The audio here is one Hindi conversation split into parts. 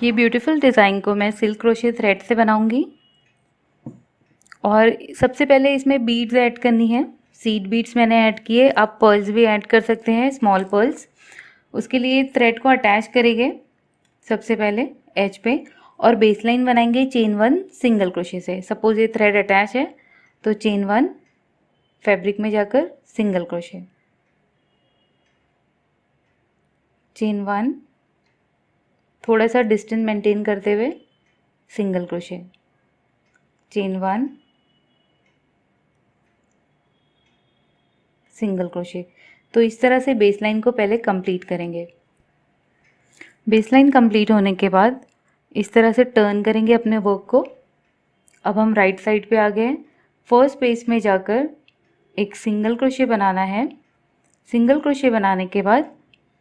ये ब्यूटीफुल डिज़ाइन को मैं सिल्क क्रोशे थ्रेड से बनाऊंगी। और सबसे पहले इसमें बीड्स ऐड करनी है। सीड बीड्स मैंने ऐड किए, आप पर्ल्स भी ऐड कर सकते हैं, स्मॉल पर्ल्स। उसके लिए थ्रेड को अटैच करेंगे सबसे पहले एज पे, और बेस लाइन बनाएंगे चेन 1 सिंगल क्रोशे से। सपोज ये थ्रेड अटैच है तो चेन 1 फैब्रिक में जाकर सिंगल क्रोशे, चेन 1, थोड़ा सा डिस्टेंस मेंटेन करते हुए single crochet, chain 1, single crochet. तो इस तरह से बेस लाइन को पहले कंप्लीट करेंगे। बेस लाइन कंप्लीट होने के बाद इस तरह से टर्न करेंगे अपने वर्क को। अब हम राइट साइड पे आ गए। फर्स्ट पेज में जाकर एक सिंगल क्रोशे बनाना है। सिंगल क्रोशे बनाने के बाद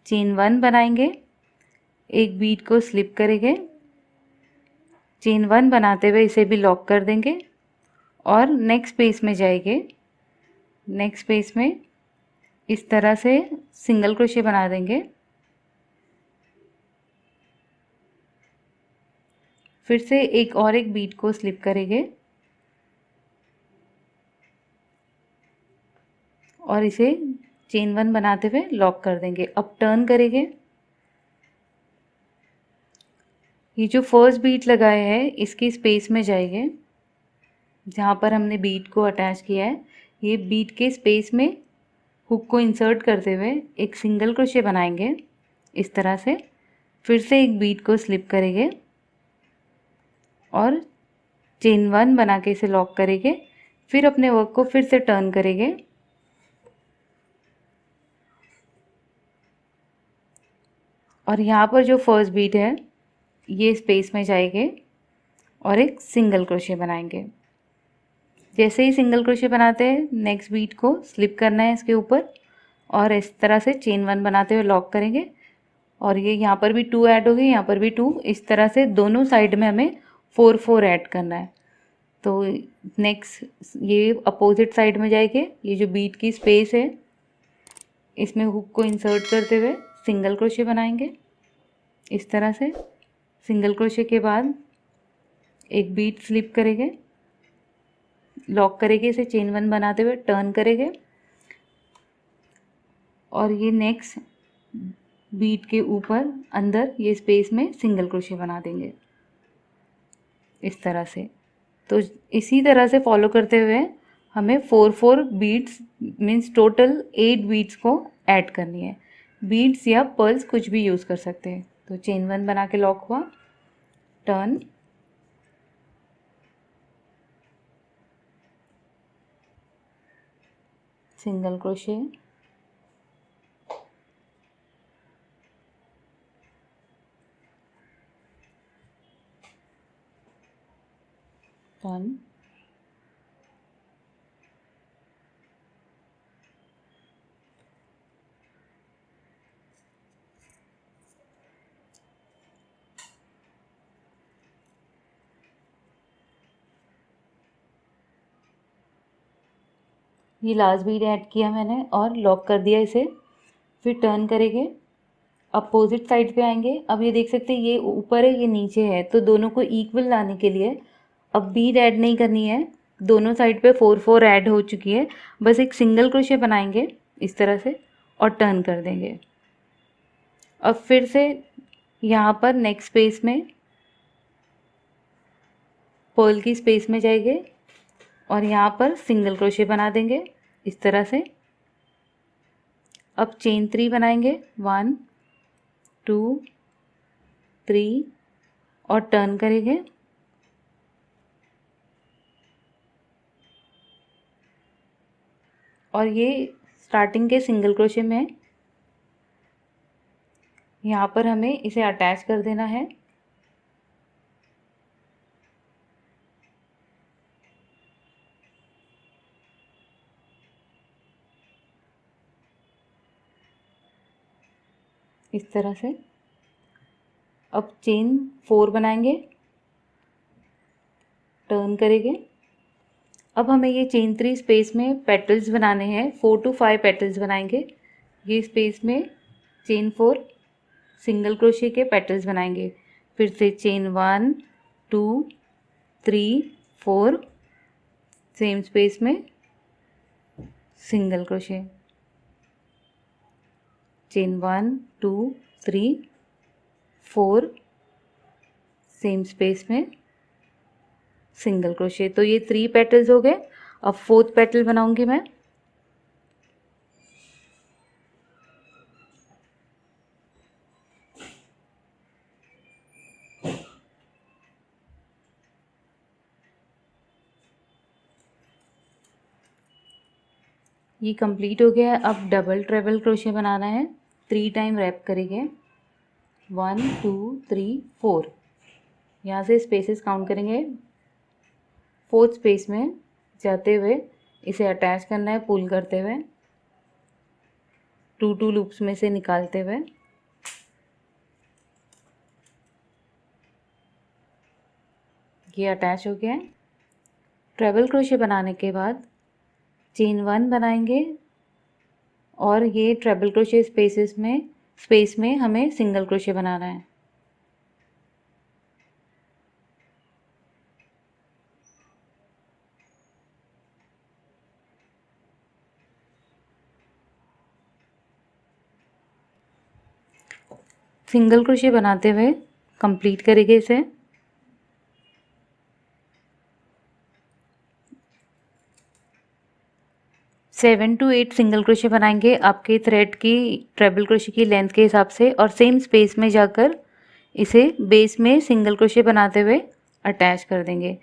चेन 1 बनाएंगे, एक बीड को स्लिप करेंगे, चेन 1 बनाते हुए इसे भी लॉक कर देंगे और नेक्स्ट पेज में जाएंगे। नेक्स्ट पेज में इस तरह से सिंगल क्रोशे बना देंगे। फिर से एक बीड को स्लिप करेंगे और इसे चेन 1 बनाते हुए लॉक कर देंगे। अब टर्न करेंगे। ये जो फर्स्ट बीट लगाया है इसकी स्पेस में जाएंगे जहाँ पर हमने बीट को अटैच किया है। ये बीट के स्पेस में हुक को इंसर्ट करते हुए एक सिंगल क्रोशे बनाएंगे इस तरह से। फिर से एक बीट को स्लिप करेंगे और चेन 1 बना के इसे लॉक करेंगे। फिर अपने वर्क को फिर से टर्न करेंगे और यहाँ पर जो फर्स्ट बीट है ये स्पेस में जाएंगे और एक सिंगल क्रोशे बनाएंगे। जैसे ही सिंगल क्रोशे बनाते हैं नेक्स्ट बीट को स्लिप करना है इसके ऊपर और इस तरह से चेन 1 बनाते हुए लॉक करेंगे। और ये यहाँ पर भी 2 ऐड हो गए, यहाँ पर भी 2। इस तरह से दोनों साइड में हमें 4 ऐड करना है। तो नेक्स्ट ये अपोजिट साइड में जाएंगे। ये जो बीट की स्पेस है इसमें हुक को इंसर्ट करते हुए सिंगल क्रोशे बनाएंगे इस तरह से। सिंगल क्रोशे के बाद एक बीट स्लिप करेंगे, लॉक करेंगे, इसे चेन 1 बनाते हुए टर्न करेंगे और ये नेक्स्ट बीट के ऊपर अंदर ये स्पेस में सिंगल क्रोशे बना देंगे इस तरह से। तो इसी तरह से फॉलो करते हुए हमें 4 बीट्स मीन्स टोटल 8 बीट्स को ऐड करनी है। बीट्स या पर्ल्स कुछ भी यूज़ कर सकते हैं। तो चेन 1 बना के लॉक हुआ, टर्न, सिंगल क्रोशे, टर्न, ये लास्ट बीट ऐड किया मैंने और लॉक कर दिया इसे। फिर टर्न करेंगे, अपोजिट साइड पे आएंगे। अब ये देख सकते हैं ये ऊपर है ये नीचे है, तो दोनों को इक्वल लाने के लिए अब बीट ऐड नहीं करनी है। दोनों साइड पे 4 ऐड हो चुकी है। बस एक सिंगल क्रोशे बनाएंगे इस तरह से और टर्न कर देंगे। अब फिर से यहाँ पर नेक्स्ट स्पेस में पर्ल की स्पेस में जाएंगे और यहाँ पर सिंगल क्रोशे बना देंगे इस तरह से। अब चेन 3 बनाएंगे, 1 2 3 और टर्न करेंगे और ये स्टार्टिंग के सिंगल क्रोशे में यहाँ पर हमें इसे अटैच कर देना है। इस तरह से। अब चेन 4 बनाएंगे, टर्न करेंगे। अब हमें ये चेन 3 स्पेस में पेटल्स बनाने हैं, 4 to 5 पेटल्स बनाएंगे। ये स्पेस में चेन 4 सिंगल क्रोशे के पेटल्स बनाएंगे। फिर से चेन 1 2 3 4, सेम स्पेस में single crochet, chain 1 2 3 4, same space में सिंगल क्रोशे। तो ये 3 पेटल्स हो गए। अब 4th पेटल बनाऊंगी मैं। ये कंप्लीट हो गया। अब डबल ट्रेबल क्रोशे बनाना है। 3 टाइम रैप करेंगे, 1 2 3 4। यहाँ से स्पेसेस काउंट करेंगे। 4th स्पेस में जाते हुए इसे अटैच करना है, पुल करते हुए 2 लूप्स में से निकालते हुए। ये अटैच हो गया है। ट्रेबल क्रोशे बनाने के बाद चेन 1 बनाएंगे और ये ट्रेबल क्रोशे स्पेस में हमें सिंगल क्रोशे बनाना है। सिंगल क्रोशे बनाते हुए कंप्लीट करेंगे इसे। सेवन टू 8 सिंगल क्रोशे बनाएंगे आपके थ्रेड की ट्रेबल क्रोशे की लेंथ के हिसाब से, और सेम स्पेस में जाकर इसे बेस में सिंगल क्रोशे बनाते हुए अटैच कर देंगे।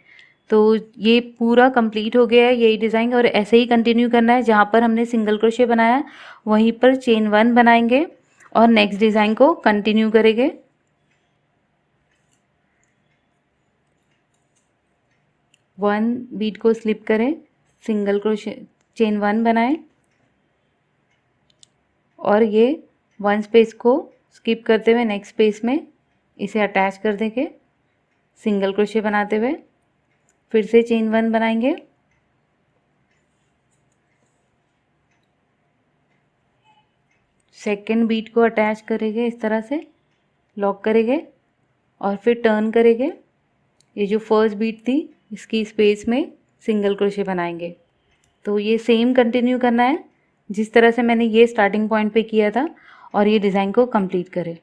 तो ये पूरा कंप्लीट हो गया है यही डिज़ाइन, और ऐसे ही कंटिन्यू करना है। जहाँ पर हमने सिंगल क्रोशे बनाया वहीं पर चेन 1 बनाएंगे और नेक्स्ट डिज़ाइन को कंटिन्यू करेंगे। वन बीट को स्लिप करें, सिंगल क्रोशे चेन 1 बनाएं और ये 1 स्पेस को स्किप करते हुए नेक्स्ट स्पेस में इसे अटैच कर देंगे सिंगल क्रोशे बनाते हुए। फिर से चेन 1 बनाएंगे, सेकेंड बीट को अटैच करेंगे, इस तरह से लॉक करेंगे और फिर टर्न करेंगे। ये जो फर्स्ट बीट थी इसकी स्पेस में सिंगल क्रोशे बनाएंगे। तो ये सेम कंटिन्यू करना है जिस तरह से मैंने ये स्टार्टिंग पॉइंट पे किया था, और ये डिज़ाइन को कंप्लीट करें।